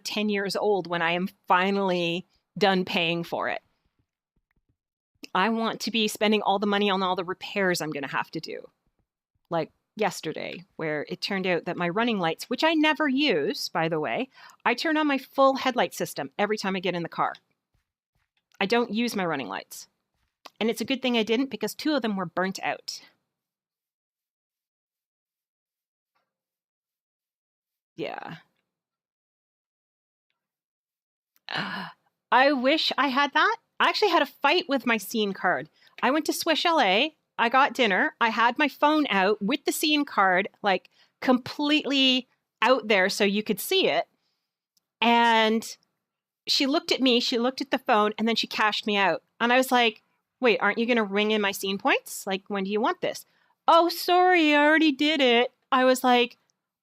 10 years old when I am finally done paying for it. I want to be spending all the money on all the repairs I'm going to have to do. Like yesterday, where it turned out that my running lights, which I never use, by the way, I turn on my full headlight system every time I get in the car. I don't use my running lights. And it's a good thing I didn't, because 2 of them were burnt out. Yeah. I wish I had that. I actually had a fight with my scene card. I went to Swish LA. I got dinner. I had my phone out with the scene card, like completely out there so you could see it. And she looked at me, she looked at the phone, and then she cashed me out. And I was like, wait, aren't you going to ring in my scene points? Like, when do you want this? Oh, sorry, I already did it. I was like,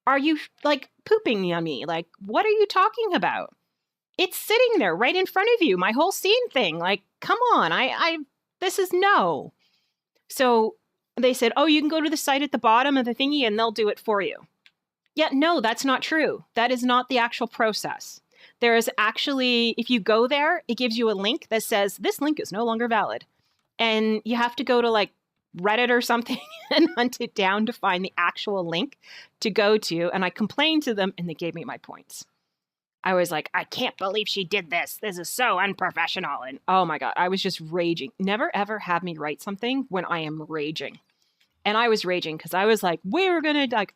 are you like pooping on me? Like, what are you talking about? It's sitting there right in front of you, my whole scene thing. Like, come on, this is no. So they said, oh, you can go to the site at the bottom of the thingy and they'll do it for you. Yeah, no, that's not true. That is not the actual process. There is actually, if you go there, it gives you a link that says, this link is no longer valid. And you have to go to like Reddit or something and hunt it down to find the actual link to go to. And I complained to them and they gave me my points. I was like, I can't believe she did this. This is so unprofessional. And oh my God, I was just raging. Never ever have me write something when I am raging. And I was raging because I was like, we were going to, like,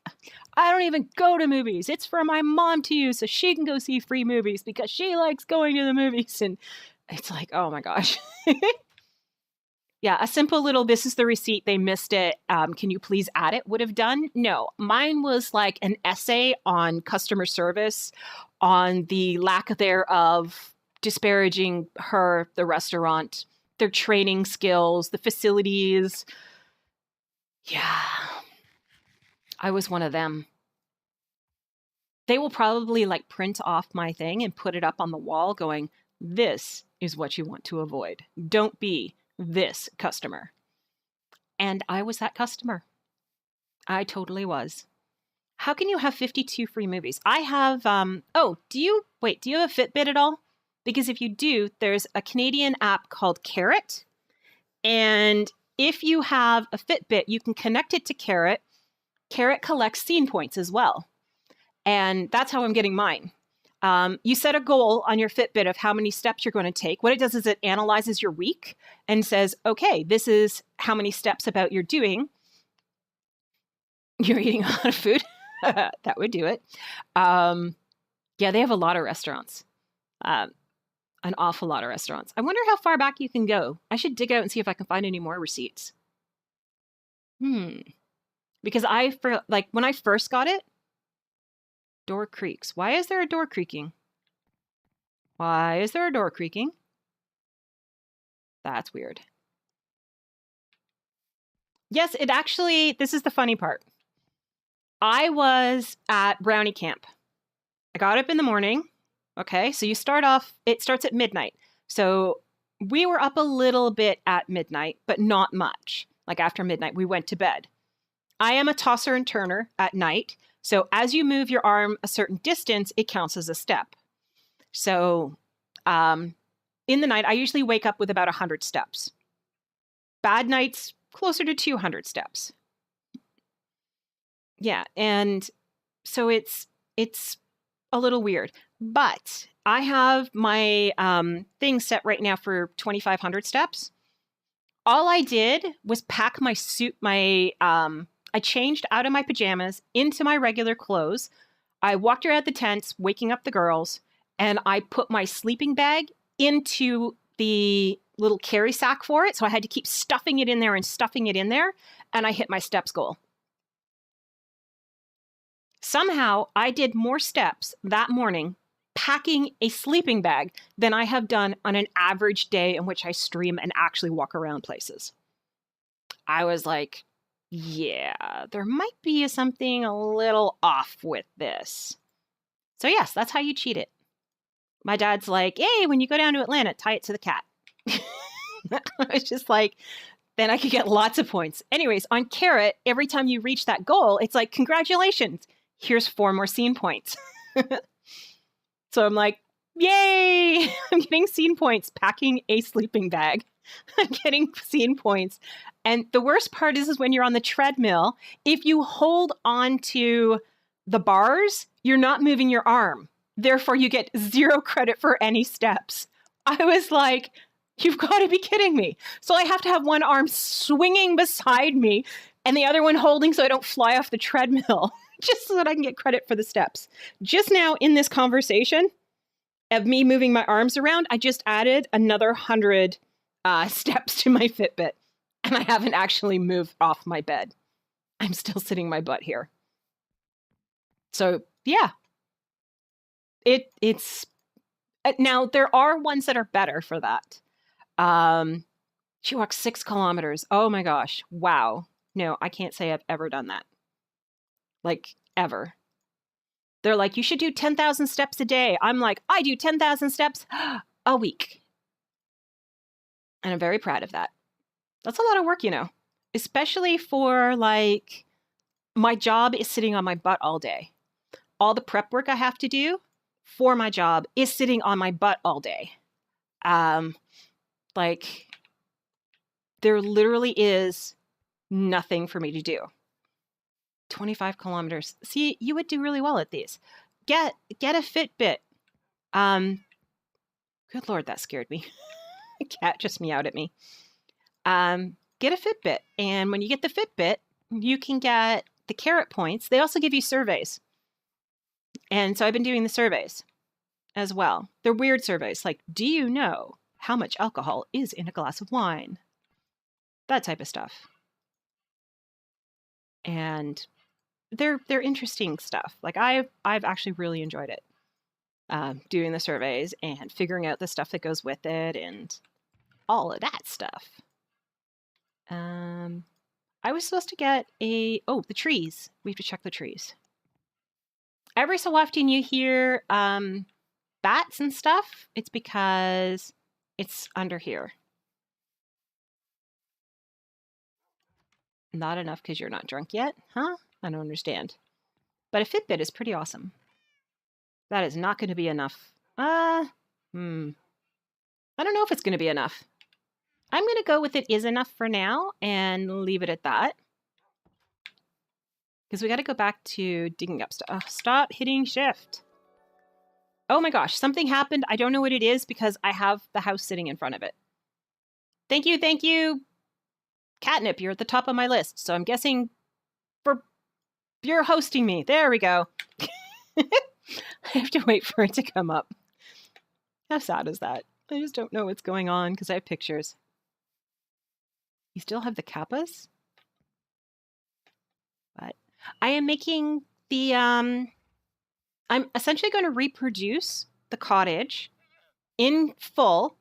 I don't even go to movies. It's for my mom to use so she can go see free movies because she likes going to the movies. And it's like, oh my gosh. Yeah, a simple little, this is the receipt, they missed it, can you please add it, would have done. No, mine was like an essay on customer service, on the lack thereof, disparaging her, the restaurant, their training skills, the facilities. Yeah, I was one of them. They will probably like print off my thing and put it up on the wall going, this is what you want to avoid. Don't be this customer. And I was that customer. I totally was. How can you have 52 free movies? I have, do you have a Fitbit at all? Because if you do, there's a Canadian app called Carrot. And if you have a Fitbit, you can connect it to Carrot. Carrot collects scene points as well. And that's how I'm getting mine. You set a goal on your Fitbit of how many steps you're going to take. What it does is it analyzes your week and says, okay, this is how many steps about you're doing. You're eating a lot of food. That would do it. Yeah, they have a lot of restaurants. An awful lot of restaurants. I wonder how far back you can go. I should dig out and see if I can find any more receipts. Because when I first got it, door creaks. Why is there a door creaking? Why is there a door creaking? That's weird. Yes, this is the funny part. I was at Brownie Camp. I got up in the morning. Okay, so it starts at midnight. So we were up a little bit at midnight, but not much. Like after midnight, we went to bed. I am a tosser and turner at night. So as you move your arm a certain distance, it counts as a step. So in the night, I usually wake up with about 100 steps. Bad nights, closer to 200 steps. Yeah, and so it's a little weird. But I have my thing set right now for 2,500 steps. All I did was pack my suit, I changed out of my pajamas into my regular clothes. I walked around the tents, waking up the girls, and I put my sleeping bag into the little carry sack for it. So I had to keep stuffing it in there, and I hit my steps goal. Somehow I did more steps that morning packing a sleeping bag than I have done on an average day in which I stream and actually walk around places. I was like, yeah, there might be something a little off with this. So yes, that's how you cheat it. My dad's like, hey, when you go down to Atlanta, tie it to the cat. I was just like, then I could get lots of points. Anyways, on Carrot, every time you reach that goal, it's like, congratulations, here's 4 more scene points. So I'm like, yay! I'm getting scene points packing a sleeping bag. I'm getting scene points. And the worst part is when you're on the treadmill, if you hold on to the bars, you're not moving your arm. Therefore, you get 0 credit for any steps. I was like, you've got to be kidding me. So I have to have one arm swinging beside me and the other one holding so I don't fly off the treadmill, just so that I can get credit for the steps. Just now in this conversation of me moving my arms around, I just added another 100 steps to my Fitbit, and I haven't actually moved off my bed. I'm still sitting my butt here. So yeah, it's now there are ones that are better for that. She walked 6 kilometers. Oh my gosh. Wow. No, I can't say I've ever done that. Like, ever. They're like, you should do 10,000 steps a day. I'm like, I do 10,000 steps a week. And I'm very proud of that. That's a lot of work, you know, especially for like, my job is sitting on my butt all day. All the prep work I have to do for my job is sitting on my butt all day. Like, there literally is nothing for me to do. 25 kilometers. See, you would do really well at these. Get a Fitbit. Good Lord, that scared me. A cat just meowed at me. Get a Fitbit. And when you get the Fitbit, you can get the carrot points. They also give you surveys. And so I've been doing the surveys as well. They're weird surveys. Like, do you know how much alcohol is in a glass of wine? That type of stuff. And they're interesting stuff. Like, I've actually really enjoyed it. Doing the surveys and figuring out the stuff that goes with it and all of that stuff. I was supposed to get the trees. We have to check the trees. Every so often you hear bats and stuff. It's because it's under here. Not enough because you're not drunk yet? Huh? I don't understand. But a Fitbit is pretty awesome. That is not going to be enough. I don't know if it's going to be enough. I'm going to go with it is enough for now and leave it at that. Because we got to go back to digging up stuff. Oh, stop hitting shift. Oh my gosh, something happened. I don't know what it is because I have the house sitting in front of it. Thank you. Catnip, you're at the top of my list. So I'm guessing you're hosting me. There we go. I have to wait for it to come up. How sad is that? I just don't know what's going on because I have pictures. You still have the kappas? But I am making the, I'm essentially going to reproduce the cottage in full,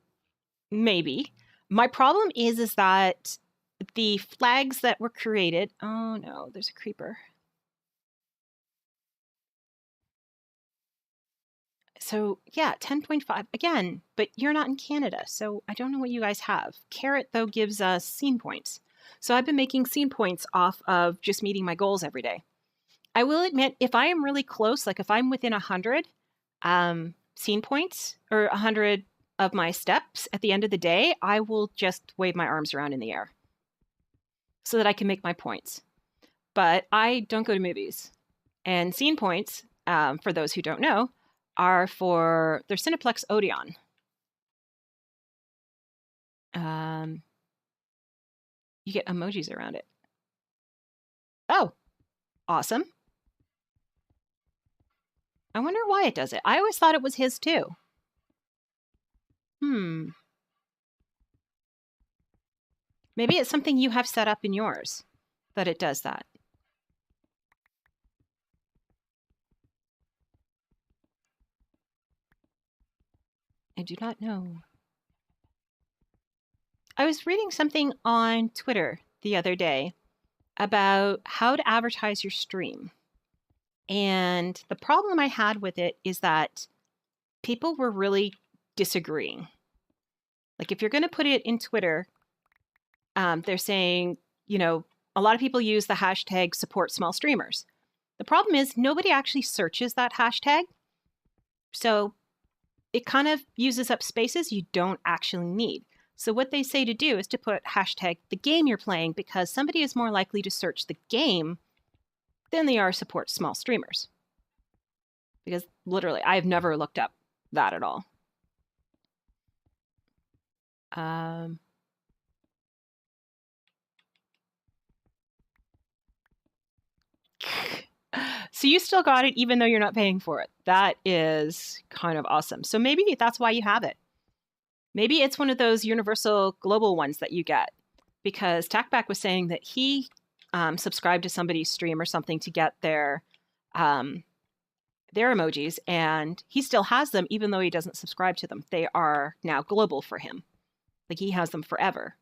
maybe. My problem is that the flags that were created, oh no, there's a creeper. So yeah, 10.5 again, but you're not in Canada, so I don't know what you guys have. Carrot, though, gives us scene points. So I've been making scene points off of just meeting my goals every day. I will admit, if I am really close, like if I'm within 100 scene points or 100 of my steps at the end of the day, I will just wave my arms around in the air so that I can make my points. But I don't go to movies. And scene points, for those who don't know, are for their Cineplex Odeon. You get emojis around it. Oh, awesome. I wonder why it does it. I always thought it was his too. Maybe it's something you have set up in yours that it does that. I do not know. I was reading something on Twitter the other day about how to advertise your stream. And the problem I had with it is that people were really disagreeing. Like, if you're going to put it in Twitter, they're saying, you know, a lot of people use the hashtag support small streamers. The problem is nobody actually searches that hashtag. So it kind of uses up spaces you don't actually need. So what they say to do is to put hashtag the game you're playing, because somebody is more likely to search the game than they are support small streamers. Because literally, I've never looked up that at all. So you still got it even though you're not paying for it. That is kind of awesome. So maybe that's why you have it. Maybe it's one of those universal global ones that you get, because Tackback was saying that he subscribed to somebody's stream or something to get their emojis, and he still has them even though he doesn't subscribe to them. They are now global for him. Like, he has them forever.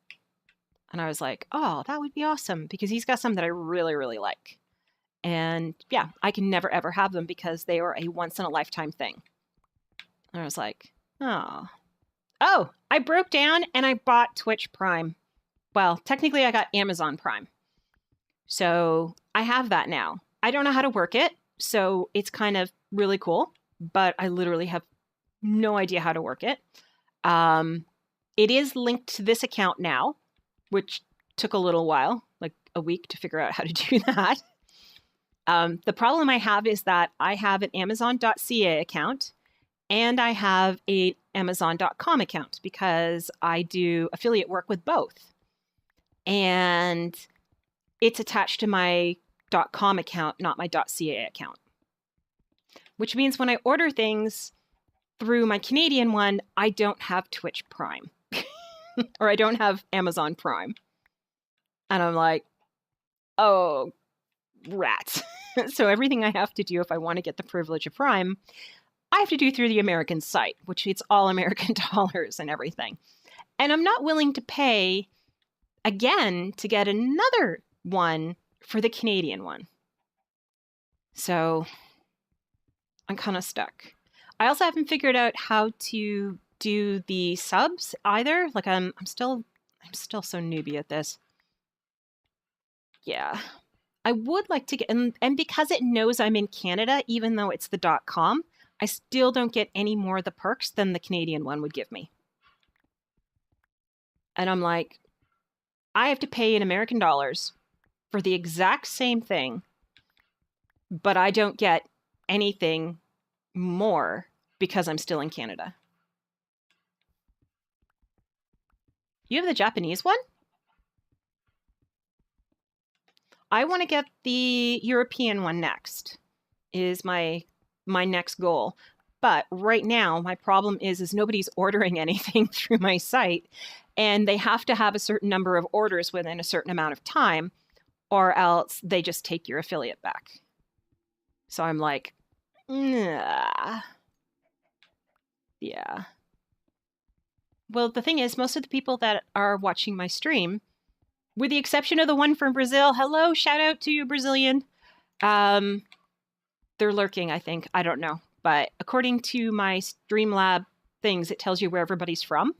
And I was like, oh, that would be awesome, because he's got some that I really, really like. And yeah, I can never, ever have them because they are a once-in-a-lifetime thing. And I was like, oh, I broke down and I bought Twitch Prime. Well, technically I got Amazon Prime. So I have that now. I don't know how to work it, so it's kind of really cool, but I literally have no idea how to work it. It is linked to this account now, which took a little while, like a week to figure out how to do that. The problem I have is that I have an Amazon.ca account and I have an Amazon.com account because I do affiliate work with both. And it's attached to my .com account, not my .ca account. Which means when I order things through my Canadian one, I don't have Twitch Prime. Or I don't have Amazon Prime. And I'm like, oh, rats. So everything I have to do if I want to get the privilege of Prime, I have to do through the American site, which it's all American dollars and everything. And I'm not willing to pay again to get another one for the Canadian one. So I'm kind of stuck. I also haven't figured out how to do the subs either. Like I'm still so newbie at this. Yeah. I would like to get, and because it knows I'm in Canada, even though it's the .com, I still don't get any more of the perks than the Canadian one would give me. And I'm like, I have to pay in American dollars for the exact same thing, but I don't get anything more because I'm still in Canada. You have the Japanese one? I want to get the European one next, is my next goal. But right now, my problem is nobody's ordering anything through my site, and they have to have a certain number of orders within a certain amount of time, or else they just take your affiliate back. So I'm like, nah. Yeah. Well, the thing is, most of the people that are watching my stream, with the exception of the one from Brazil, hello, shout out to you, Brazilian. They're lurking, I think. I don't know. But according to my Streamlab things, it tells you where everybody's from.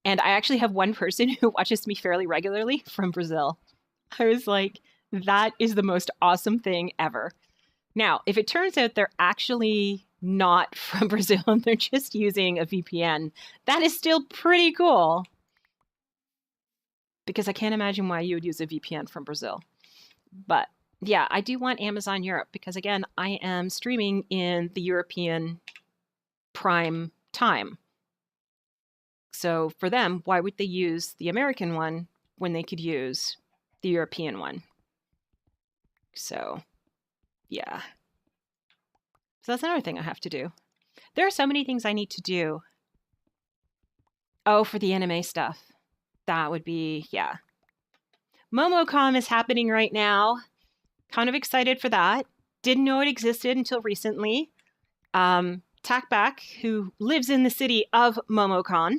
And I actually have one person who watches me fairly regularly from Brazil. I was like, that is the most awesome thing ever. Now, if it turns out they're actually not from Brazil and they're just using a VPN, that is still pretty cool. Because I can't imagine why you would use a VPN from Brazil. But yeah, I do want Amazon Europe because, again, I am streaming in the European prime time. So for them, why would they use the American one when they could use the European one? So, yeah. So that's another thing I have to do. There are so many things I need to do. Oh, for the anime stuff. That would be, yeah. MomoCon is happening right now. Kind of excited for that. Didn't know it existed until recently. Tackback, who lives in the city of MomoCon,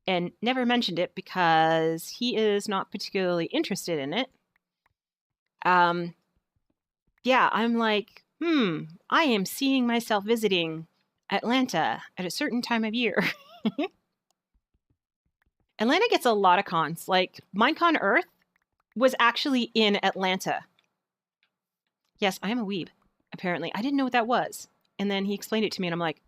and never mentioned it because he is not particularly interested in it. Yeah, I'm like, I am seeing myself visiting Atlanta at a certain time of year. Atlanta gets a lot of cons. Like, Minecon Earth was actually in Atlanta. Yes, I am a weeb, apparently. I didn't know what that was. And then he explained it to me, and I'm like,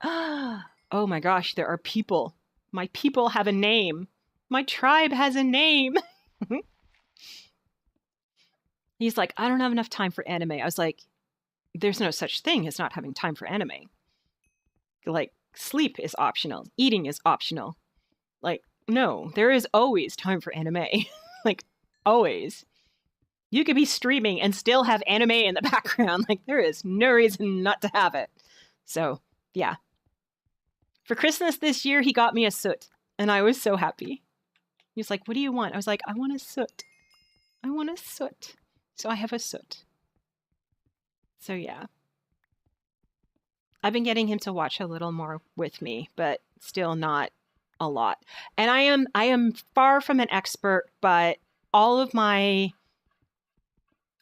Oh my gosh, there are people. My people have a name. My tribe has a name. He's like, I don't have enough time for anime. I was like, there's no such thing as not having time for anime. Like, sleep is optional. Eating is optional. Like, no, there is always time for anime. Like, always. You could be streaming and still have anime in the background. Like, there is no reason not to have it. So, yeah. For Christmas this year, he got me a soot, and I was so happy. He was like, what do you want? I was like, I want a soot. I want a soot. So I have a soot. So, yeah. I've been getting him to watch a little more with me, but still not a lot. And I am far from an expert, but all of my,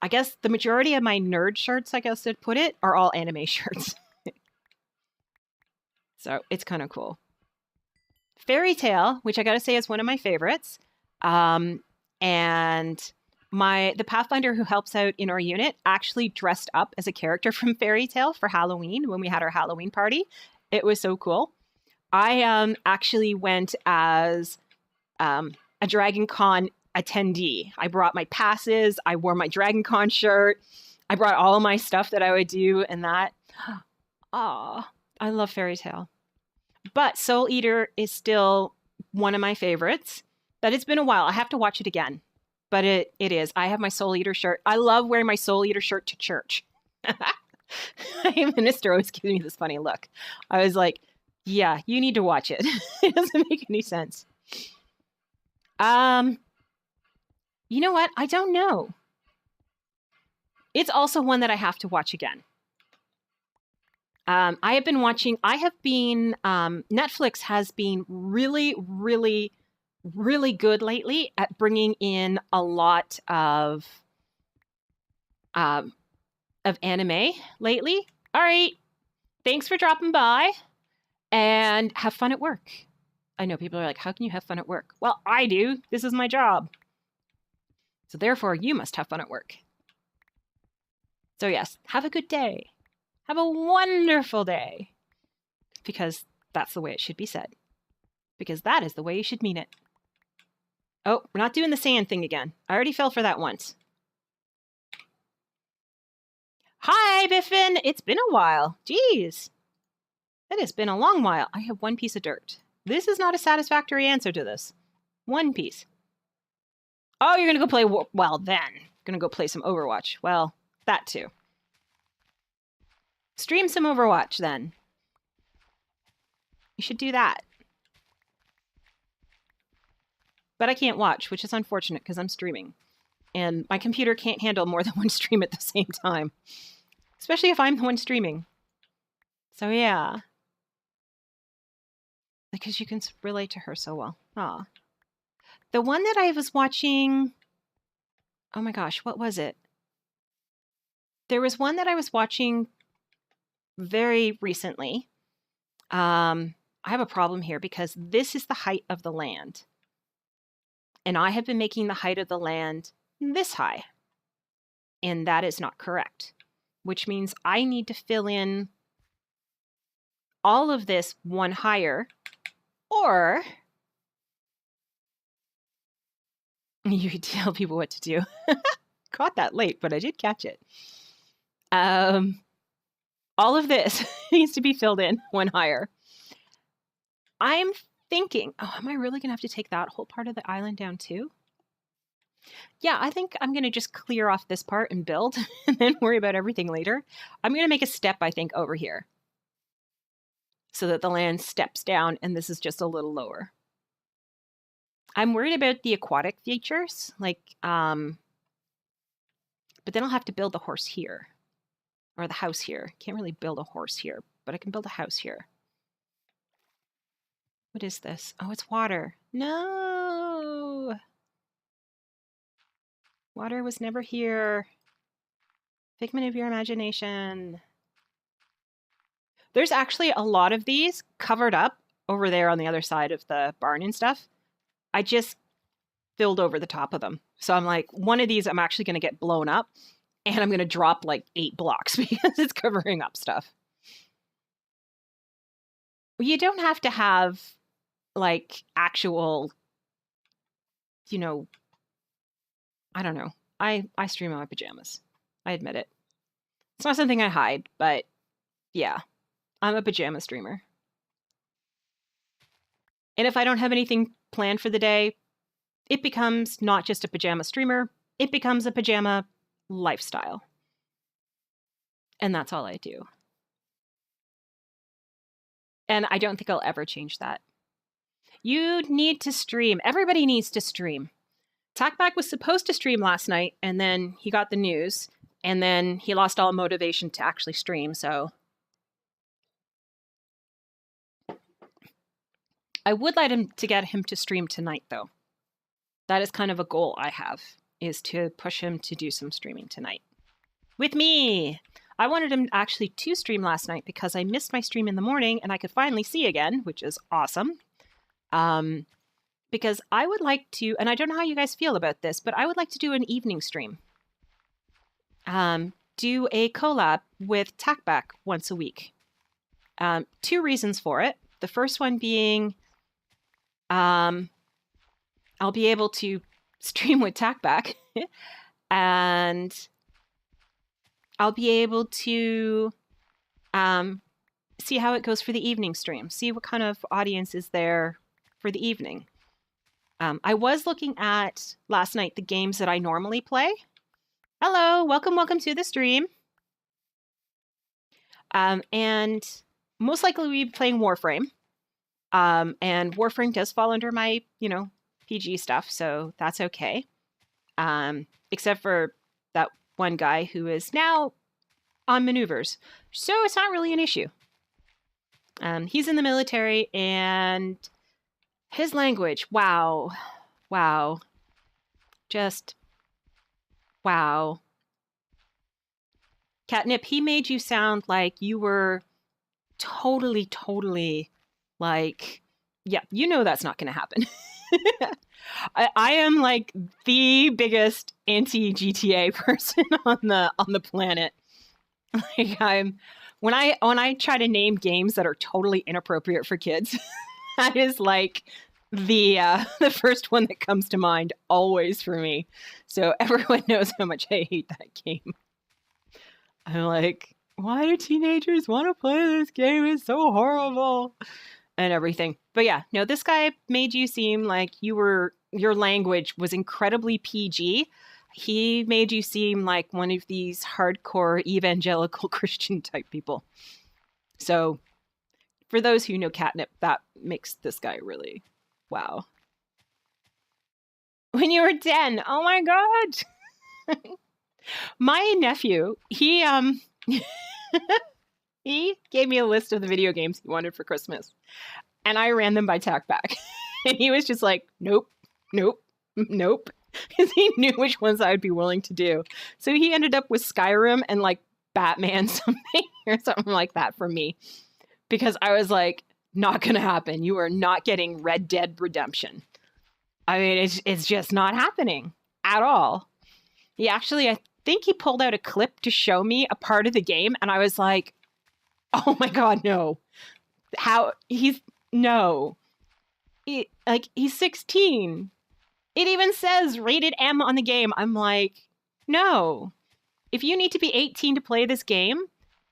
I guess the majority of my nerd shirts, I guess I'd put it, are all anime shirts. So it's kind of cool. Fairy Tale, which I gotta say is one of my favorites. And the Pathfinder who helps out in our unit actually dressed up as a character from Fairy Tale for Halloween when we had our Halloween party. It was so cool. I actually went as a Dragon Con attendee. I brought my passes. I wore my Dragon Con shirt. I brought all of my stuff that I would do and that. Oh, I love Fairy Tale. But Soul Eater is still one of my favorites. But it's been a while. I have to watch it again. But it is. I have my Soul Eater shirt. I love wearing my Soul Eater shirt to church. My minister always gives me this funny look. I was like, yeah, you need to watch it. It doesn't make any sense. You know what? I don't know. It's also one that I have to watch again. Netflix has been really, really, really good lately at bringing in a lot of anime lately. All right. Thanks for dropping by and have fun at work. I know people are like, how can you have fun at work? Well, I do. This is my job. So therefore, you must have fun at work. So yes, have a good day. Have a wonderful day. Because that's the way it should be said. Because that is the way you should mean it. Oh, we're not doing the sand thing again. I already fell for that once. Hi, Biffin. It's been a while. Jeez. It has been a long while. I have one piece of dirt. This is not a satisfactory answer to this. One piece. Oh, you're going to go play... Well, then. Going to go play some Overwatch. Well, that too. Stream some Overwatch, then. You should do that. But I can't watch, which is unfortunate because I'm streaming. And my computer can't handle more than one stream at the same time. Especially if I'm the one streaming. So yeah. Because you can relate to her so well. Aw. The one that I was watching... Oh my gosh, what was it? There was one that I was watching very recently. I have a problem here because this is the height of the land. And I have been making the height of the land this high. And that is not correct. Which means I need to fill in all of this one higher. Or you could tell people what to do. Caught that late, but I did catch it. All of this needs to be filled in one higher. I'm thinking, oh, am I really going to have to take that whole part of the island down too? Yeah, I think I'm going to just clear off this part and build and then worry about everything later. I'm going to make a step, I think, over here so that the land steps down and this is just a little lower. I'm worried about the aquatic features, like, but then I'll have to build the horse here or the house here. Can't really build a horse here, but I can build a house here. What is this? Oh, it's water. No! Water was never here. Figment of your imagination. There's actually a lot of these covered up over there on the other side of the barn and stuff. I just filled over the top of them. So I'm like, one of these I'm actually going to get blown up and I'm going to drop like 8 blocks because it's covering up stuff. You don't have to have like actual, you know, I don't know. I stream in my pajamas. I admit it. It's not something I hide, but yeah, I'm a pajama streamer. And if I don't have anything planned for the day, it becomes not just a pajama streamer, it becomes a pajama lifestyle. And that's all I do. And I don't think I'll ever change that. You need to stream. Everybody needs to stream. Talkback was supposed to stream last night, and then he got the news, and then he lost all motivation to actually stream, so I would like him to get him to stream tonight, though. That is kind of a goal I have, is to push him to do some streaming tonight. With me! I wanted him actually to stream last night because I missed my stream in the morning and I could finally see again, which is awesome. Because I would like to, and I don't know how you guys feel about this, but I would like to do an evening stream. Do a collab with Talkback once a week. 2 reasons for it. The first one being, I'll be able to stream with Talkback, and I'll be able to see how it goes for the evening stream, see what kind of audience is there for the evening. I was looking at last night the games that I normally play. Hello, welcome to the stream. And most likely we'll be playing Warframe. And Warframe does fall under my, PG stuff, so that's okay. Except for that one guy who is now on maneuvers. So it's not really an issue. He's in the military, and his language, wow. Just, wow. Catnip, he made you sound like you were totally like, yeah, that's not going to happen. I am like the biggest anti-GTA person on the planet. Like when I try to name games that are totally inappropriate for kids, that is like the first one that comes to mind always for me. So everyone knows how much I hate that game. I'm like, why do teenagers want to play this game? It's so horrible and everything. But yeah, no, this guy made you seem like your language was incredibly PG. He made you seem like one of these hardcore evangelical Christian type people. So for those who know Catnip, that makes this guy really, wow. When you were 10, oh my God. My nephew, he he gave me a list of the video games he wanted for Christmas, and I ran them by Talkback. And he was just like, nope, because he knew which ones I would be willing to do. So he ended up with Skyrim and like Batman something or something like that for me, because I was like, not gonna happen. You are not getting Red Dead Redemption. I mean, it's just not happening at all. He actually, I think he pulled out a clip to show me a part of the game, and I was like, oh my God, no. No. He's 16. It even says rated M on the game. I'm like, no. If you need to be 18 to play this game,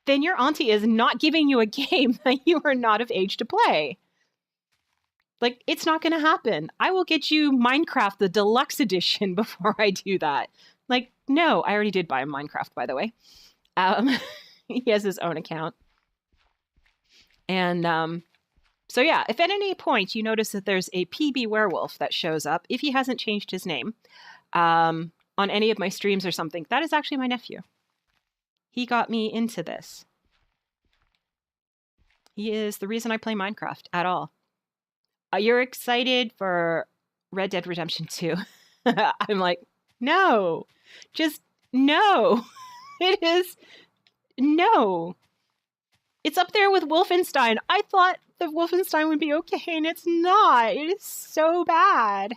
then your auntie is not giving you a game that you are not of age to play. Like, it's not going to happen. I will get you Minecraft, the deluxe edition, before I do that. Like, no, I already did buy Minecraft, by the way. He has his own account. And so yeah, if at any point you notice that there's a PB werewolf that shows up, if he hasn't changed his name, on any of my streams or something, that is actually my nephew. He got me into this. He is the reason I play Minecraft at all. You're excited for Red Dead Redemption 2. I'm like, no, just no. It is no. It's up there with Wolfenstein. I thought that Wolfenstein would be okay, and it's not. It is so bad.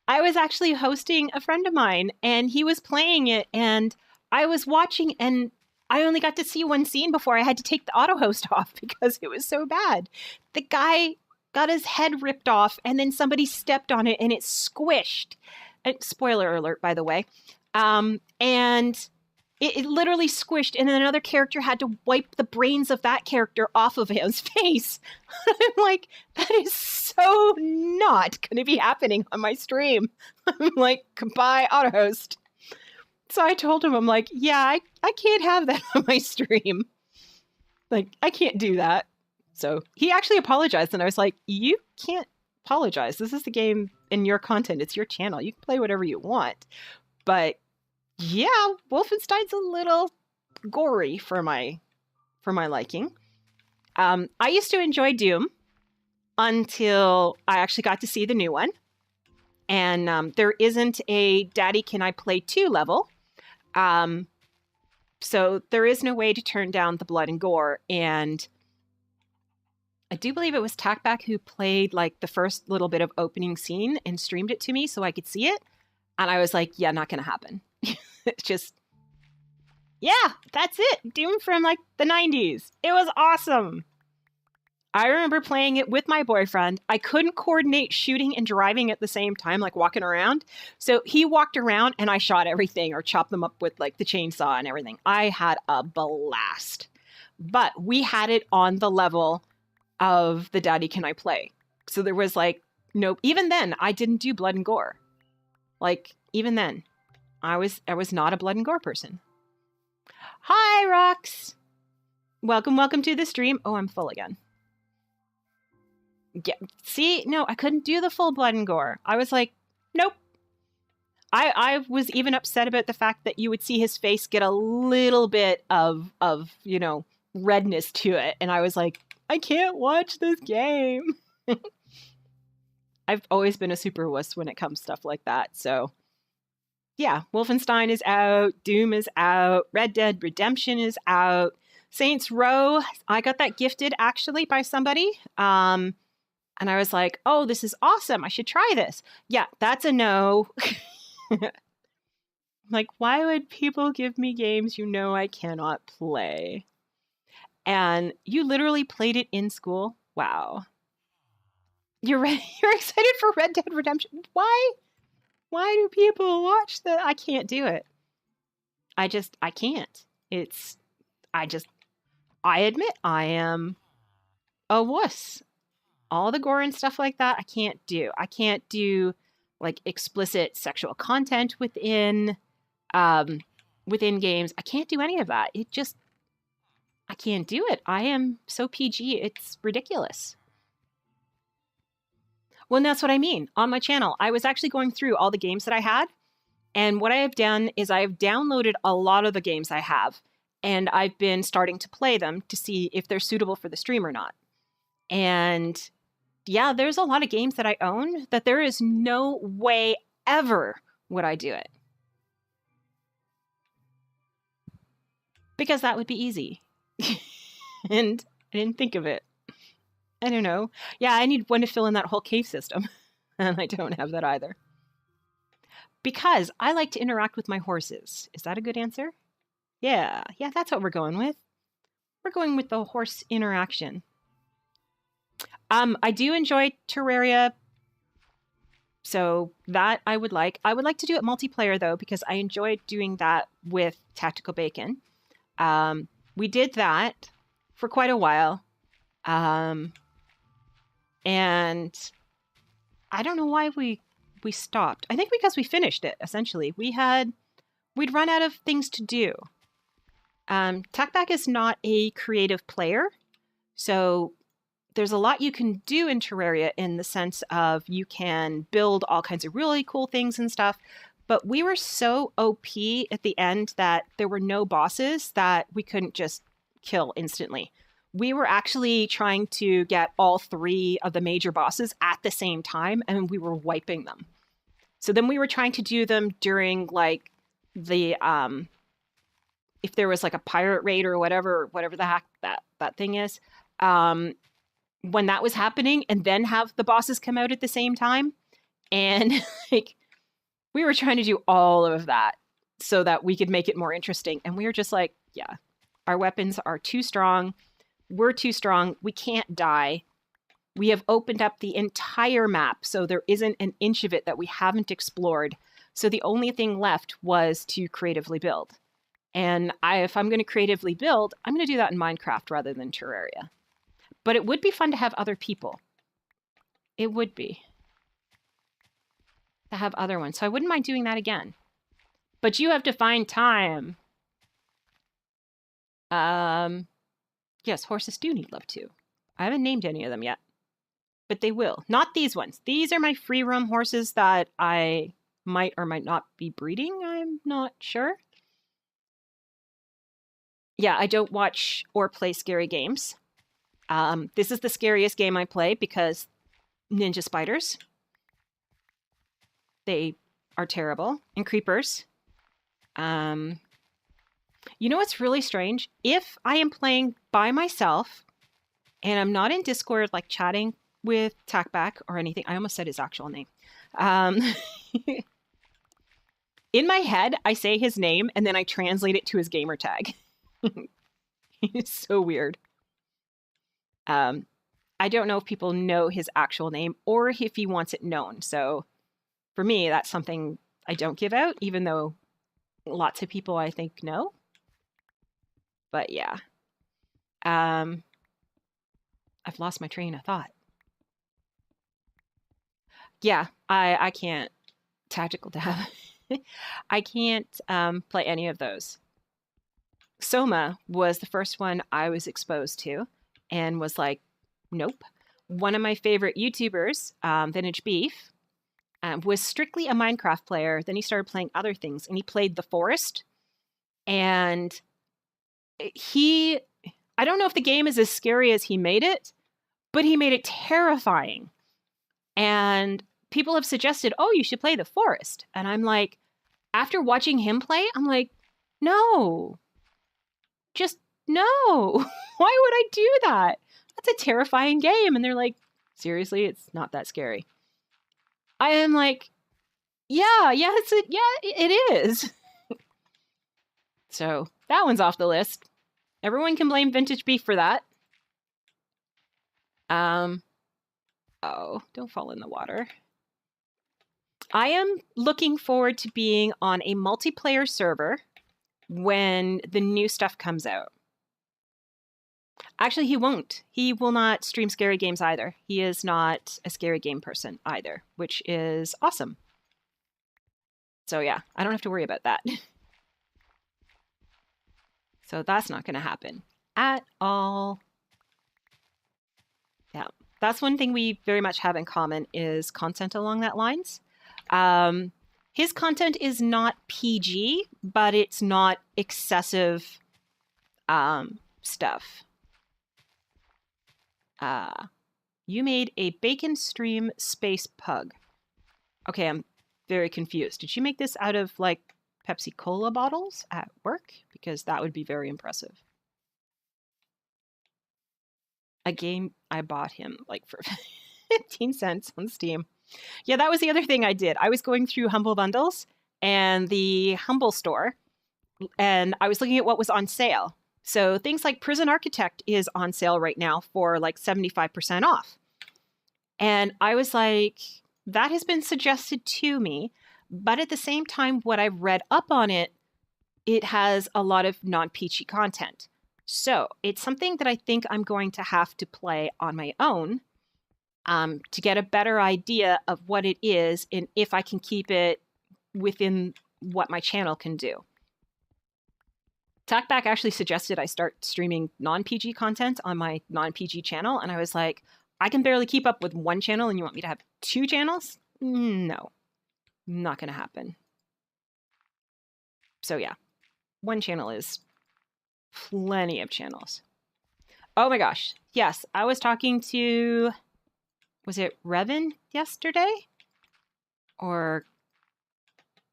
I was actually hosting a friend of mine, and he was playing it, and I was watching, and I only got to see one scene before I had to take the auto host off because it was so bad. The guy got his head ripped off and then somebody stepped on it and it squished. Spoiler alert, by the way. And it literally squished, and then another character had to wipe the brains of that character off of his face. I'm like, that is so not going to be happening on my stream. I'm like, goodbye, auto host. So I told him, I'm like, yeah, I can't have that on my stream. Like, I can't do that. So he actually apologized, and I was like, you can't apologize. This is the game and your content. It's your channel. You can play whatever you want. But yeah, Wolfenstein's a little gory for my liking. I used to enjoy Doom until I actually got to see the new one. And there isn't a Daddy Can I Play 2 level. So there is no way to turn down the blood and gore. And I do believe it was Tackback who played like the first little bit of opening scene and streamed it to me so I could see it. And I was like, yeah, not going to happen. It's just, yeah, that's it. Doom from like the 90s. It was awesome. I remember playing it with my boyfriend. I couldn't coordinate shooting and driving at the same time, like walking around. So he walked around and I shot everything or chopped them up with like the chainsaw and everything. I had a blast. But we had it on the level of the Daddy Can I Play. So there was like, no, even then I didn't do blood and gore. Like even then, I was not a blood and gore person. Hi, Rox. Welcome to the stream. Oh, I'm full again. Yeah, see, no, I couldn't do the full blood and gore. I was like, nope. I was even upset about the fact that you would see his face get a little bit of redness to it. And I was like, I can't watch this game. I've always been a super wuss when it comes to stuff like that. So yeah, Wolfenstein is out. Doom is out. Red Dead Redemption is out. Saints Row, I got that gifted actually by somebody. And I was like, oh, this is awesome. I should try this. Yeah, that's a no. Like, why would people give me games I cannot play? And you literally played it in school? Wow. You're excited for Red Dead Redemption? Why? Why do people watch that? I can't do it. I can't. I admit I am a wuss. All the gore and stuff like that, I can't do. I can't do like explicit sexual content within games. I can't do any of that. I can't do it. I am so PG. It's ridiculous. Well, and that's what I mean. On my channel, I was actually going through all the games that I had. And what I have done is I have downloaded a lot of the games I have. And I've been starting to play them to see if they're suitable for the stream or not. And yeah, there's a lot of games that I own that there is no way ever would I do it. Because that would be easy. And I didn't think of it. I don't know. Yeah, I need one to fill in that whole cave system. And I don't have that either. Because I like to interact with my horses. Is that a good answer? Yeah, that's what we're going with. We're going with the horse interaction. I do enjoy Terraria, so that I would like. I would like to do it multiplayer, though, because I enjoyed doing that with Tactical Bacon. We did that for quite a while, and I don't know why we stopped. I think because we finished it, essentially. We'd run out of things to do. Tackback is not a creative player, so there's a lot you can do in Terraria in the sense of you can build all kinds of really cool things and stuff. But we were so OP at the end that there were no bosses that we couldn't just kill instantly. We were actually trying to get all 3 of the major bosses at the same time, and we were wiping them. So then we were trying to do them during like the if there was like a pirate raid or whatever the heck that thing is. When that was happening, and then have the bosses come out at the same time. And like we were trying to do all of that so that we could make it more interesting. And we were just like, yeah, Our weapons are too strong. We're too strong. We can't die. We have opened up the entire map, so there isn't an inch of it that we haven't explored. So the only thing left was to creatively build. And if I'm going to creatively build, I'm going to do that in Minecraft rather than Terraria. But it would be fun to have other people. It would be. To have other ones. So I wouldn't mind doing that again. But you have to find time. Yes, horses do need love too. I haven't named any of them yet. But they will. Not these ones. These are my free roam horses that I might or might not be breeding. I'm not sure. Yeah, I don't watch or play scary games. This is the scariest game I play because ninja spiders. They are terrible. And creepers. You know what's really strange? If I am playing by myself and I'm not in Discord like chatting with Tackback or anything. I almost said his actual name. In my head, I say his name and then I translate it to his gamer tag. It's so weird. I don't know if people know his actual name or if he wants it known. So for me, that's something I don't give out, even though lots of people I think know. But yeah. I've lost my train of thought. Yeah, I can't. Tactical Dab. I can't play any of those. Soma was the first one I was exposed to and was like, nope. One of my favorite YouTubers, Vintage Beef, was strictly a Minecraft player. Then he started playing other things and he played The Forest. And I don't know if the game is as scary as he made it, but he made it terrifying. And people have suggested, oh, you should play The Forest. And I'm like, after watching him play, I'm like, no, just no. Why would I do that? That's a terrifying game. And they're like, seriously, it's not that scary. I am like, yeah, it is. So that one's off the list. Everyone can blame Vintage Beef for that. Oh, don't fall in the water. I am looking forward to being on a multiplayer server when the new stuff comes out. Actually, he won't. He will not stream scary games either. He is not a scary game person either, which is awesome. So yeah, I don't have to worry about that. So that's not going to happen at all. Yeah, that's one thing we very much have in common is content along that lines. His content is not PG, but it's not excessive stuff. You made a bacon stream space pug. Okay, I'm very confused. Did you make this out of like Pepsi Cola bottles at work? Because that would be very impressive. A game I bought him like for 15 cents on Steam. Yeah, that was the other thing I did. I was going through Humble Bundles and the Humble store, and I was looking at what was on sale. So things like Prison Architect is on sale right now for like 75% off. And I was like, that has been suggested to me. But at the same time, what I've read up on it, it has a lot of non-peachy content. So it's something that I think I'm going to have to play on my own to get a better idea of what it is and if I can keep it within what my channel can do. Tackback actually suggested I start streaming non-PG content on my non-PG channel. And I was like, I can barely keep up with one channel and you want me to have two channels? No, not going to happen. So yeah, one channel is plenty of channels. Oh my gosh. Yes, I was talking to, was it Revan yesterday? Or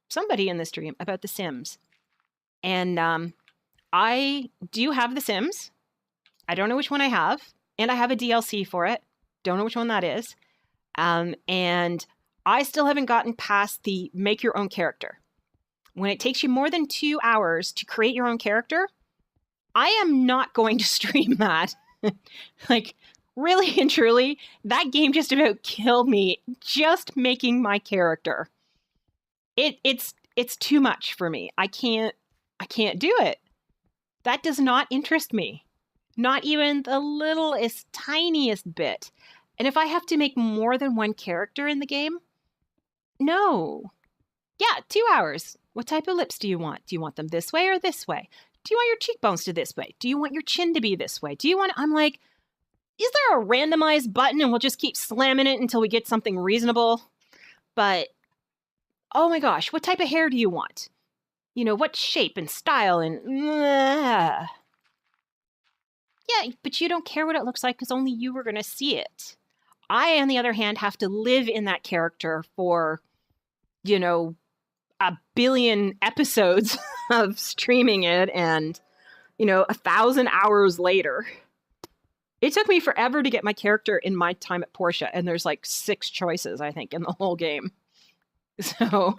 somebody in the stream about The Sims. And I do have The Sims. I don't know which one I have. And I have a DLC for it. Don't know which one that is. And I still haven't gotten past the make your own character. When it takes you more than 2 hours to create your own character, I am not going to stream that. Like, really and truly, that game just about killed me just making my character. It's too much for me. I can't do it. That does not interest me. Not even the littlest, tiniest bit. And if I have to make more than one character in the game, no. Yeah, 2 hours. What type of lips do you want? Do you want them this way or this way? Do you want your cheekbones to this way? Do you want your chin to be this way? Do you want... I'm like, is there a randomized button and we'll just keep slamming it until we get something reasonable? But, oh my gosh, what type of hair do you want? You know, what shape and style and... Yeah, but you don't care what it looks like because only you are going to see it. I, on the other hand, have to live in that character for, you know, 1 billion episodes of streaming it and, you know, 1,000 hours later. It took me forever to get my character in my time at Portia, and there's like 6 choices, I think, in the whole game. So,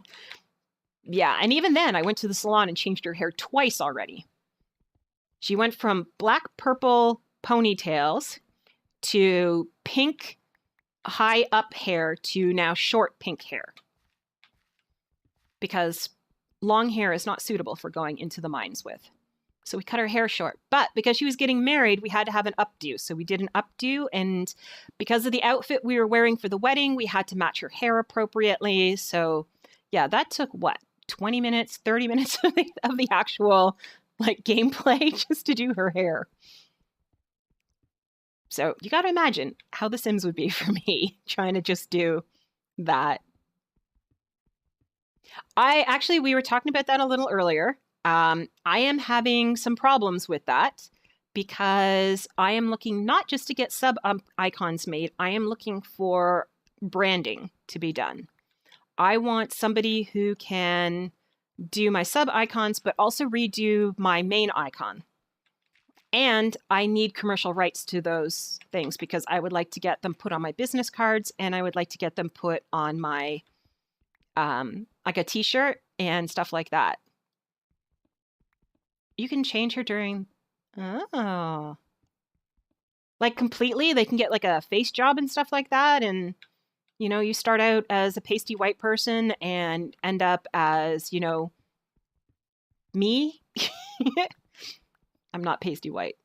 yeah, and even then, I went to the salon and changed her hair twice already. She went from black-purple ponytails to pink high-up hair to now short pink hair. Because long hair is not suitable for going into the mines with. So we cut her hair short. But because she was getting married, we had to have an updo. So we did an updo, and because of the outfit we were wearing for the wedding, we had to match her hair appropriately. So yeah, that took, what, 20 minutes, 30 minutes of the actual... like gameplay just to do her hair. So you got to imagine how The Sims would be for me trying to just do that. We were talking about that a little earlier. I am having some problems with that because I am looking not just to get sub icons made, I am looking for branding to be done. I want somebody who can do my sub icons, but also redo my main icon. And I need commercial rights to those things because I would like to get them put on my business cards and I would like to get them put on my, like a t-shirt and stuff like that. You can change her during, oh. Like completely, they can get like a face job and stuff like that. And, you know, you start out as a pasty white person and end up as, you know, me. I'm not pasty white.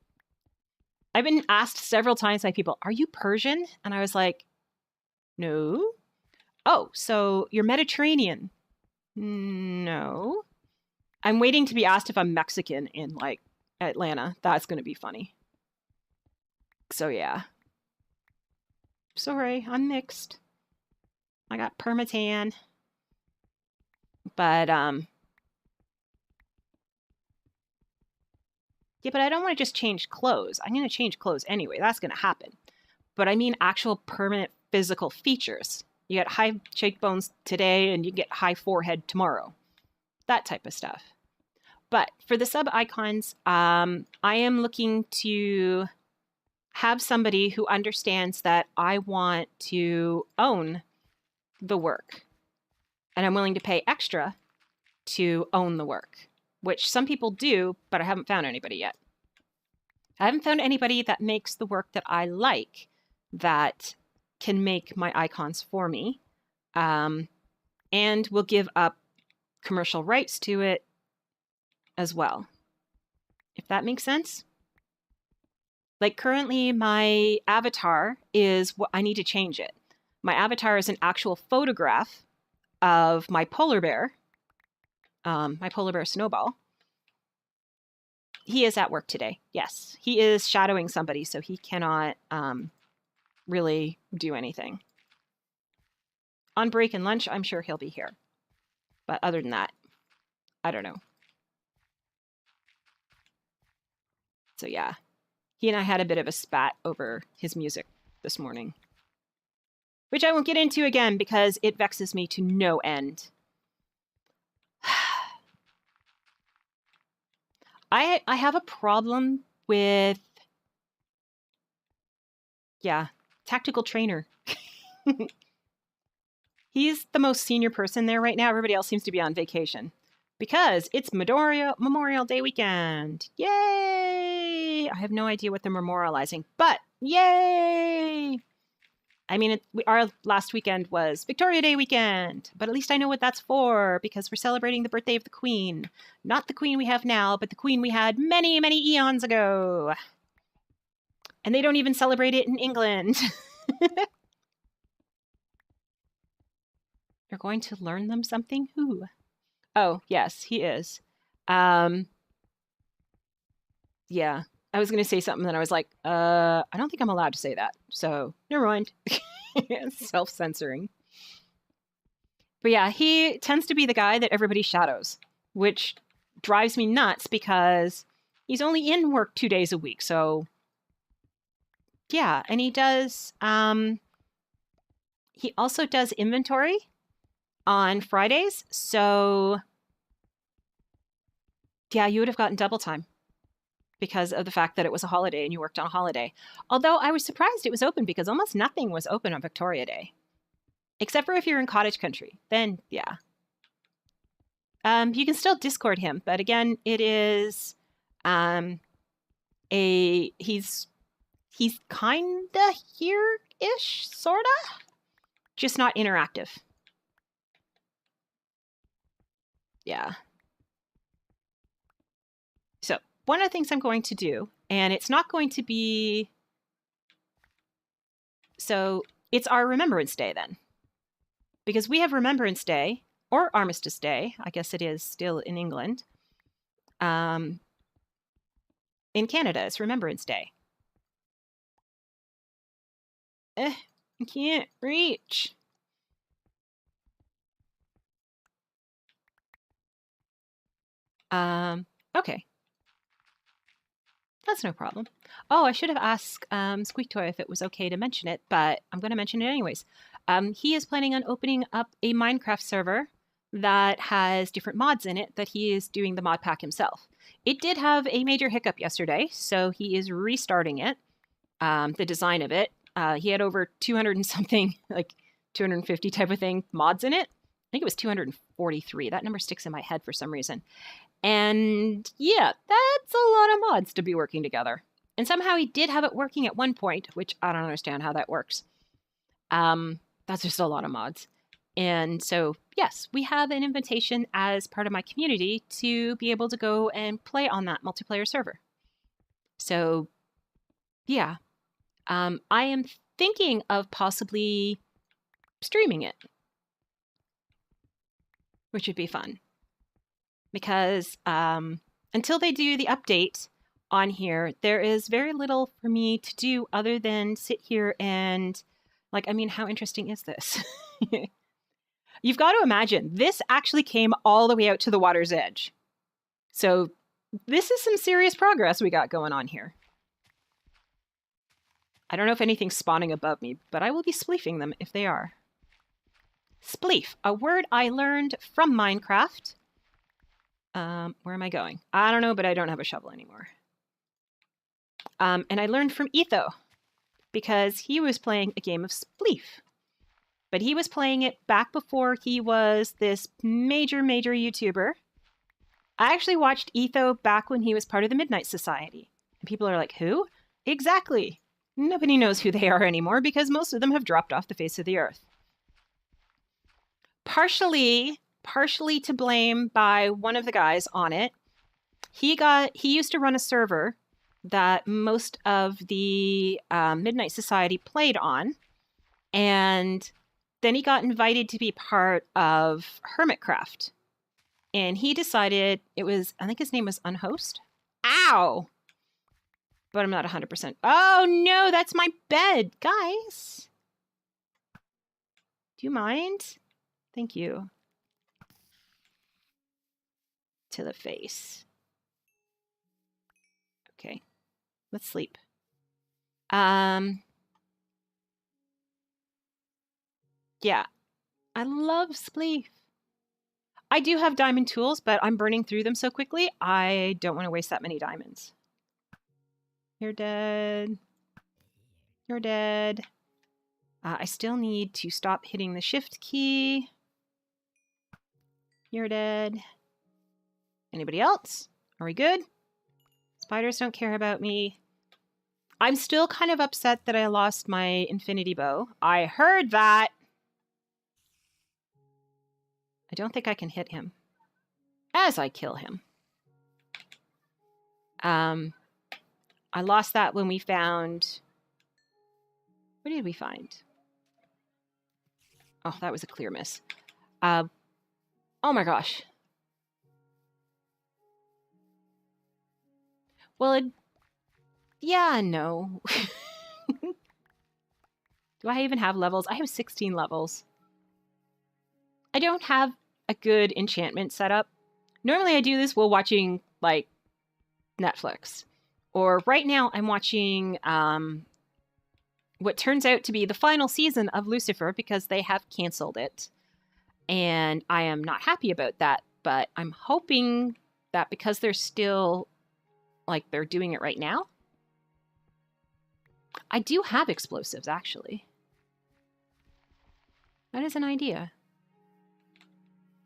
I've been asked several times by people, are you Persian? And I was like, no. Oh, so you're Mediterranean? No. I'm waiting to be asked if I'm Mexican in like Atlanta. That's going to be funny. So yeah. Sorry, I'm mixed. I got permatan. But yeah, but I don't want to just change clothes. I'm going to change clothes anyway. That's going to happen. But I mean actual permanent physical features. You get high cheekbones today and you get high forehead tomorrow. That type of stuff. But for the sub icons, I am looking to have somebody who understands that I want to own the work. And I'm willing to pay extra to own the work, which some people do, but I haven't found anybody yet. I haven't found anybody that makes the work that I like, that can make my icons for me, and will give up commercial rights to it as well. If that makes sense. Like currently my avatar is what I need to change it. My avatar is an actual photograph of my polar bear Snowball. He is at work today. Yes, he is shadowing somebody, so he cannot really do anything. On break and lunch, I'm sure he'll be here. But other than that, I don't know. So yeah, he and I had a bit of a spat over his music this morning, which I won't get into again because it vexes me to no end. I have a problem with, yeah, tactical trainer. He's the most senior person there right now. Everybody else seems to be on vacation because it's Memorial Day weekend. Yay! I have no idea what they're memorializing, but yay! I mean, our last weekend was Victoria Day weekend, but at least I know what that's for because we're celebrating the birthday of the Queen. Not the Queen we have now, but the Queen we had many, many eons ago. And they don't even celebrate it in England. You're going to learn them something? Who? Oh, yes, he is. Yeah. I was going to say something and I was like, I don't think I'm allowed to say that. So, never mind. Self-censoring. But yeah, he tends to be the guy that everybody shadows, which drives me nuts because he's only in work 2 days a week. So, yeah. And he also does inventory on Fridays. So, yeah, you would have gotten double time because of the fact that it was a holiday and you worked on a holiday. Although I was surprised it was open because almost nothing was open on Victoria Day. Except for if you're in cottage country. Then, yeah. You can still Discord him. But again, it is he's kinda here-ish, sorta. Just not interactive. Yeah. So one of the things I'm going to do, and it's not going to be... So it's our Remembrance Day then. Because we have Remembrance Day, or Armistice Day, I guess it is still in England. In Canada, it's Remembrance Day. I can't reach. Okay. That's no problem. Oh, I should have asked Squeak Toy if it was okay to mention it, but I'm going to mention it anyways. He is planning on opening up a Minecraft server that has different mods in it that he is doing the mod pack himself. It did have a major hiccup yesterday, so he is restarting it, the design of it. He had over 200 and something, like 250 type of thing, mods in it. I think it was 243. That number sticks in my head for some reason. And yeah, that's a lot of mods to be working together. And somehow he did have it working at one point, which I don't understand how that works. That's just a lot of mods. And so, yes, we have an invitation as part of my community to be able to go and play on that multiplayer server. So, yeah, I am thinking of possibly streaming it, which would be fun. Because until they do the update on here, there is very little for me to do other than sit here and, like, I mean, how interesting is this? You've got to imagine, this actually came all the way out to the water's edge. So this is some serious progress we got going on here. I don't know if anything's spawning above me, but I will be spleefing them if they are. Spleef, a word I learned from Minecraft. Where am I going? I don't know, but I don't have a shovel anymore. And I learned from Etho because he was playing a game of Spleef. But he was playing it back before he was this major YouTuber. I actually watched Etho back when he was part of the Midnight Society. And people are like, who? Exactly. Nobody knows who they are anymore because most of them have dropped off the face of the earth. Partially to blame by one of the guys on it. He used to run a server that most of the Midnight Society played on, and then he got invited to be part of Hermitcraft, and he decided I think his name was Unhost. Ow! But I'm not 100%. Oh no, that's my bed, guys. Do you mind? Thank you. To the face. Okay, let's sleep. Yeah, I love Spleef. I do have diamond tools, but I'm burning through them so quickly, I don't want to waste that many diamonds. You're dead. You're dead. I still need to stop hitting the shift key. You're dead. Anybody else? Are we good? Spiders don't care about me. I'm still kind of upset that I lost my infinity bow. I heard that. I don't think I can hit him as I kill him. I lost that when we found... What did we find? Oh, that was a clear miss. Oh my gosh. Well, yeah, no. Do I even have levels? I have 16 levels. I don't have a good enchantment setup. Normally I do this while watching, like, Netflix. Or right now I'm watching what turns out to be the final season of Lucifer because they have canceled it. And I am not happy about that, but I'm hoping that because they're still, like, they're doing it right now. I do have explosives, actually. That is an idea.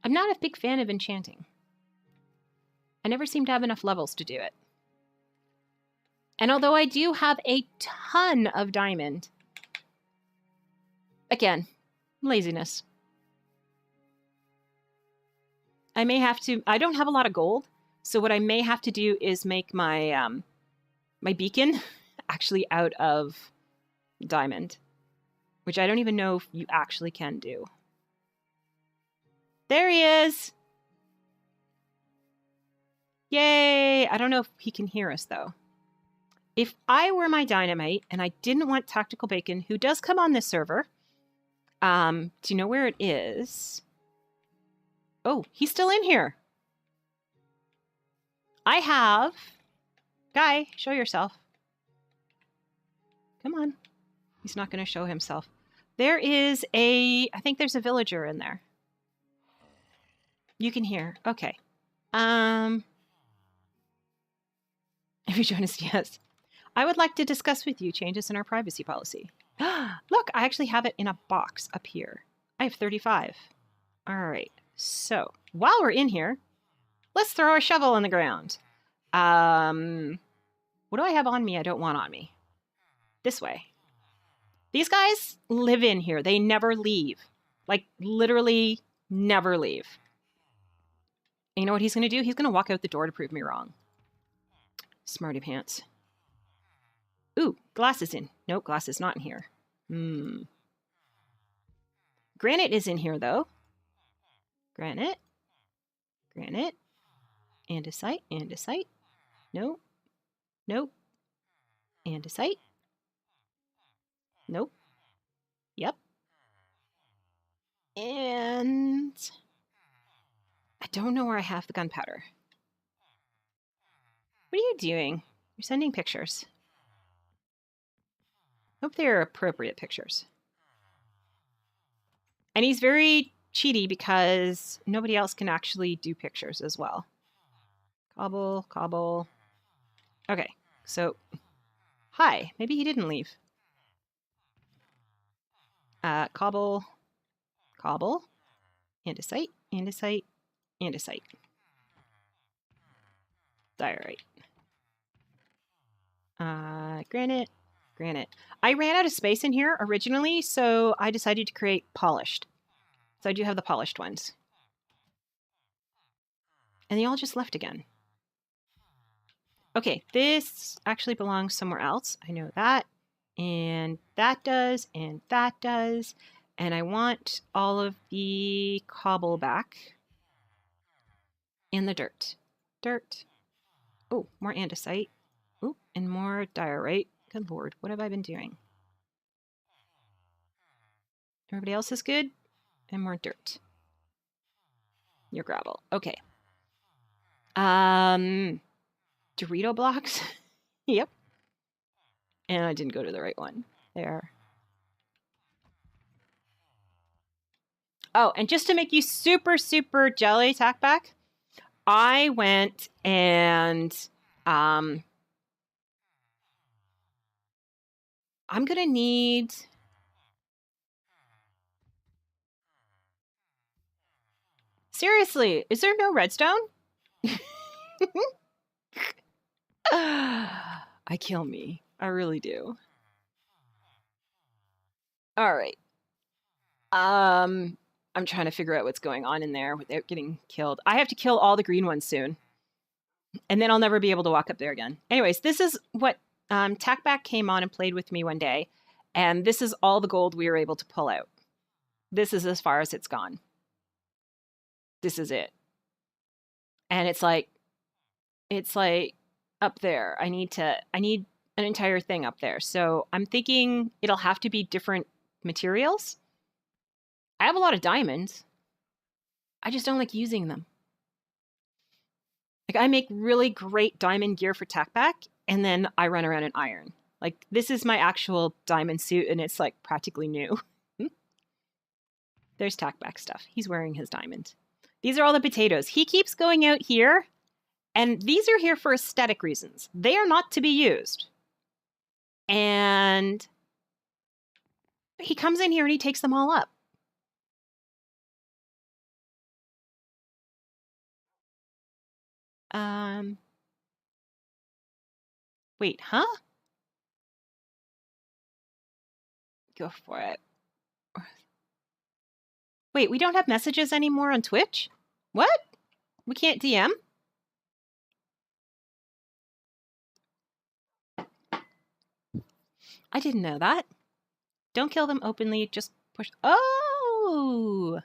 I'm not a big fan of enchanting. I never seem to have enough levels to do it. And although I do have a ton of diamond, again, laziness. I may have to, I don't have a lot of gold, so what I may have to do is make my my beacon actually out of diamond, which I don't even know if you actually can do. There he is! Yay! I don't know if he can hear us, though. If I were my dynamite and I didn't want Tactical Bacon, who does come on this server, do you know where it is? Oh, he's still in here. I have... Guy, show yourself. Come on. He's not going to show himself. There is a... I think there's a villager in there. You can hear. Okay. If you join us, yes. I would like to discuss with you changes in our privacy policy. Look, I actually have it in a box up here. I have 35. All right. So, while we're in here, let's throw a shovel in the ground. What do I have on me I don't want on me? This way. These guys live in here. They never leave. Like, literally never leave. And you know what he's going to do? He's going to walk out the door to prove me wrong. Smarty pants. Ooh, glass is in. Nope, glass is not in here. Granite is in here, though. Granite. Granite. Andesite. Andesite. Nope. Nope. Andesite. Nope. Yep. And... I don't know where I have the gunpowder. What are you doing? You're sending pictures. Hope they're appropriate pictures. And he's very cheaty because nobody else can actually do pictures as well. Cobble, cobble. Okay, so... Hi, maybe he didn't leave. Cobble, cobble, andesite, andesite, andesite. Diorite. Granite, granite. I ran out of space in here originally, so I decided to create polished. So I do have the polished ones. And they all just left again. Okay, this actually belongs somewhere else. I know that. And that does, and that does. And I want all of the cobble back. And the dirt. Dirt. Oh, more andesite. Oh, and more diorite. Good lord, what have I been doing? Everybody else is good? And more dirt. Your gravel. Okay. Dorito blocks? Yep. And I didn't go to the right one. There. Oh, and just to make you super, super jelly, Tackback, I went and I'm gonna need... Seriously, is there no redstone? I kill me. I really do. All right. I'm trying to figure out what's going on in there without getting killed. I have to kill all the green ones soon. And then I'll never be able to walk up there again. Anyways, this is what Tackback came on and played with me one day. And this is all the gold we were able to pull out. This is as far as it's gone. This is it. And it's like up there. I need an entire thing up there. So I'm thinking it'll have to be different materials. I have a lot of diamonds. I just don't like using them. Like, I make really great diamond gear for Tackback, and then I run around in iron. Like, this is my actual diamond suit, and it's, like, practically new. There's Tackback stuff. He's wearing his diamond. These are all the potatoes. He keeps going out here, and these are here for aesthetic reasons. They are not to be used. And he comes in here and he takes them all up. Wait, huh? Go for it. Wait, we don't have messages anymore on Twitch? What? We can't DM? I didn't know that. Don't kill them openly, just push. Oh!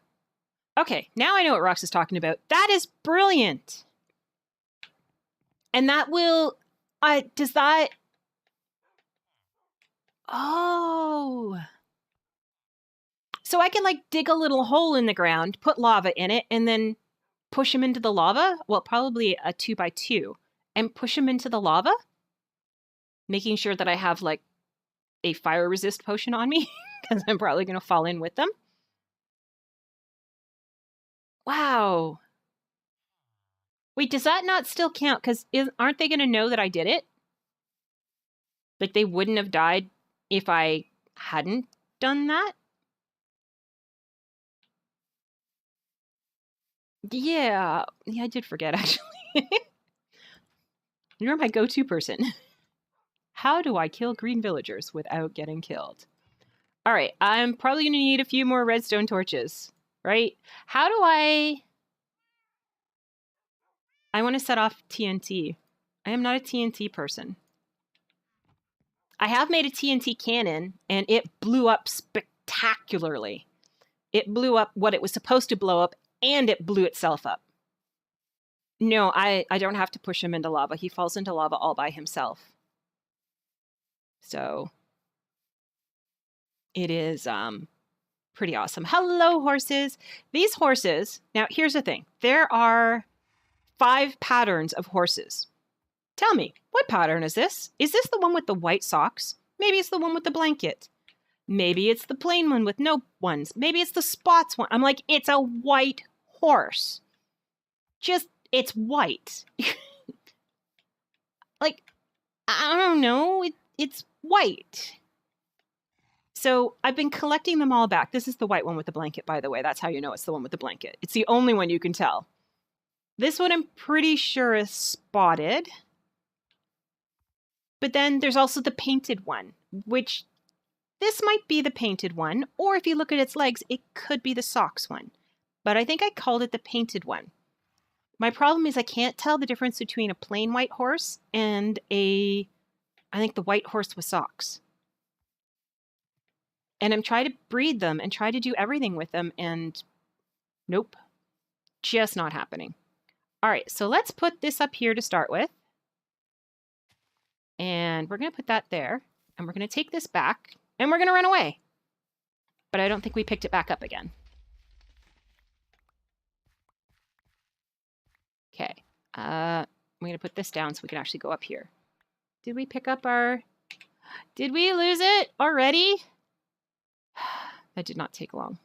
Okay, now I know what Rox is talking about. That is brilliant. And that will, does that, oh. So I can like dig a little hole in the ground, put lava in it, and then push him into the lava. Well, probably a 2x2, and push him into the lava, making sure that I have like a fire resist potion on me because I'm probably going to fall in with them. Wow. Wait, does that not still count? Because aren't they going to know that I did it? Like, they wouldn't have died if I hadn't done that? Yeah, I did forget, actually. You're my go-to person. How do I kill green villagers without getting killed? All right, I'm probably going to need a few more redstone torches, right? How do I want to set off TNT. I am not a TNT person. I have made a TNT cannon, and it blew up spectacularly. It blew up what it was supposed to blow up, and it blew itself up. No, I don't have to push him into lava. He falls into lava all by himself. So it is pretty awesome. Hello, horses. These horses, now here's the thing. There are 5 patterns of horses. Tell me, what pattern is this? Is this the one with the white socks? Maybe it's the one with the blanket. Maybe it's the plain one with no ones. Maybe it's the spots one. I'm like, it's a white horse. Just, it's white. Like, I don't know. It's white. So I've been collecting them all back. This is the white one with the blanket, by the way. That's how you know it's the one with the blanket. It's the only one you can tell. This one I'm pretty sure is spotted. But then there's also the painted one, which this might be the painted one, or if you look at its legs, it could be the socks one. But I think I called it the painted one. My problem is I can't tell the difference between a plain white horse and I think the white horse with socks. And I'm trying to breed them and try to do everything with them, and nope, just not happening. All right, so let's put this up here to start with. And we're going to put that there, and we're going to take this back, and we're going to run away. But I don't think we picked it back up again. Okay, I'm going to put this down so we can actually go up here. Did we pick up our... Did we lose it already? That did not take long.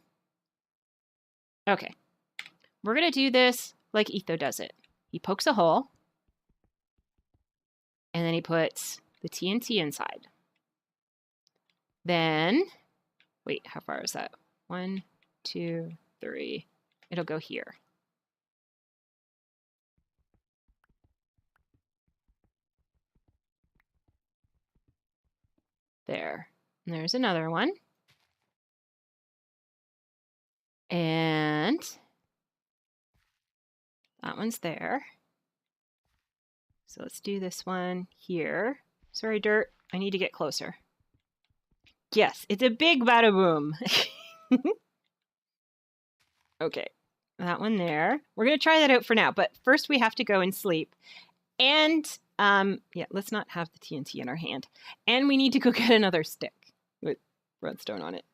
Okay, we're going to do this like Etho does it. He pokes a hole, and then he puts the TNT inside. Then, wait, how far is that? 1, 2, 3. It'll go here. There. And there's another one. And that one's there. So let's do this one here. Sorry, dirt. I need to get closer. Yes, it's a big bada boom. Okay, that one there. We're going to try that out for now, but first we have to go and sleep. And, yeah, let's not have the TNT in our hand. And we need to go get another stick with redstone on it.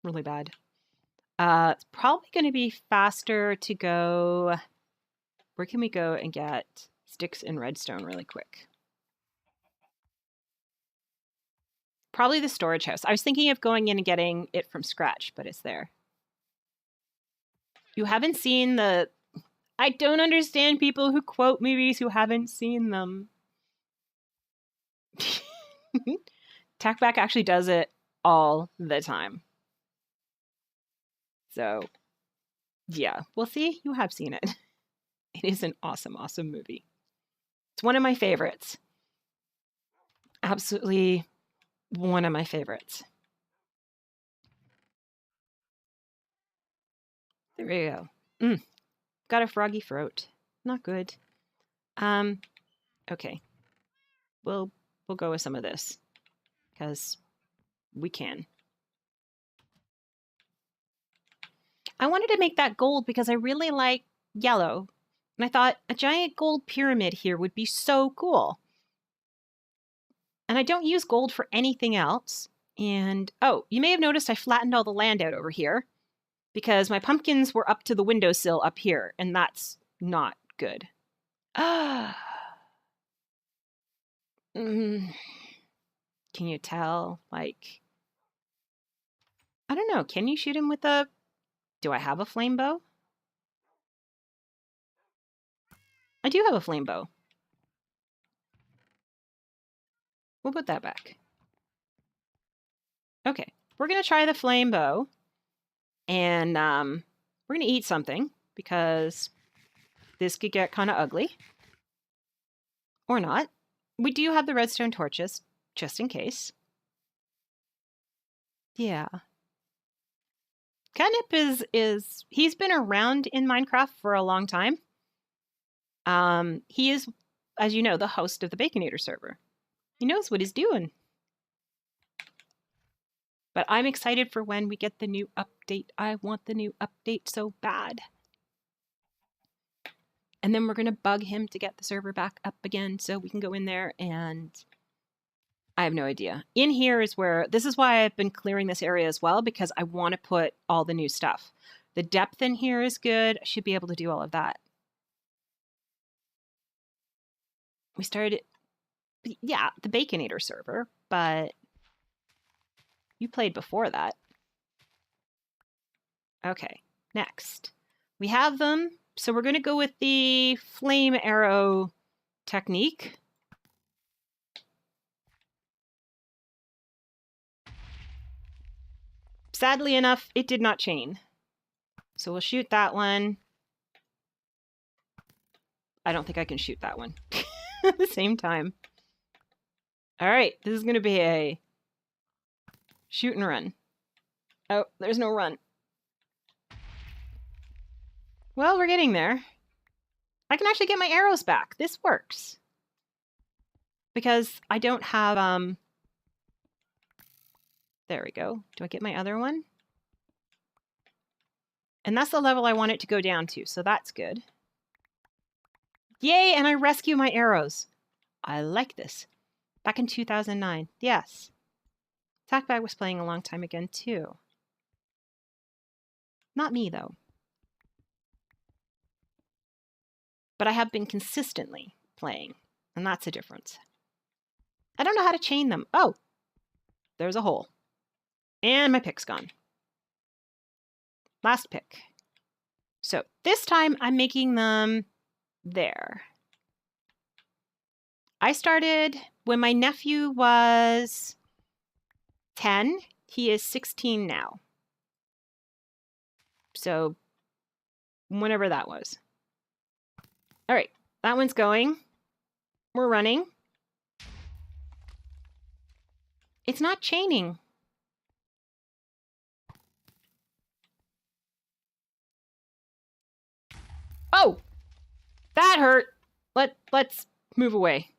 Really bad. It's probably going to be faster to go... Where can we go and get sticks and redstone really quick? Probably the storage house. I was thinking of going in and getting it from scratch, but it's there. You haven't seen the... I don't understand people who quote movies who haven't seen them. Tackback actually does it all the time. So, yeah, we'll see. You have seen it. It is an awesome, awesome movie. It's one of my favorites. Absolutely one of my favorites. There we go. Got a froggy throat. Not good. Okay. We'll go with some of this because we can. I wanted to make that gold because I really like yellow. And I thought a giant gold pyramid here would be so cool. And I don't use gold for anything else. And, oh, you may have noticed I flattened all the land out over here because my pumpkins were up to the windowsill up here, and that's not good. Can you tell? Like, I don't know. Can you shoot him with a... Do I have a flame bow? I do have a flame bow. We'll put that back. Okay, we're going to try the flame bow. And we're going to eat something because this could get kind of ugly. Or not. We do have the redstone torches, just in case. Yeah. Catnip is he's been around in Minecraft for a long time. He is, as you know, the host of the Baconator server. He knows what he's doing. But I'm excited for when we get the new update. I want the new update so bad. And then we're going to bug him to get the server back up again so we can go in there and... I have no idea. In here is where... This is why I've been clearing this area as well, because I want to put all the new stuff. The depth in here is good. I should be able to do all of that. We started... Yeah, the Baconator server, but... You played before that. Okay, next. We have them, so we're going to go with the flame arrow technique. Sadly enough, it did not chain. So we'll shoot that one. I don't think I can shoot that one at the same time. All right, this is going to be a shoot and run. Oh, there's no run. Well, we're getting there. I can actually get my arrows back. This works. Because I don't have, there we go. Do I get my other one? And that's the level I want it to go down to, so that's good. Yay, and I rescue my arrows. I like this. Back in 2009, yes. Tackbag was playing a long time again, too. Not me, though. But I have been consistently playing, and that's a difference. I don't know how to chain them. Oh, there's a hole. And my pick's gone. Last pick. So this time I'm making them there. I started when my nephew was 10. He is 16 now. So whenever that was. All right, that one's going. We're running. It's not chaining. Oh, that hurt. Let's move away.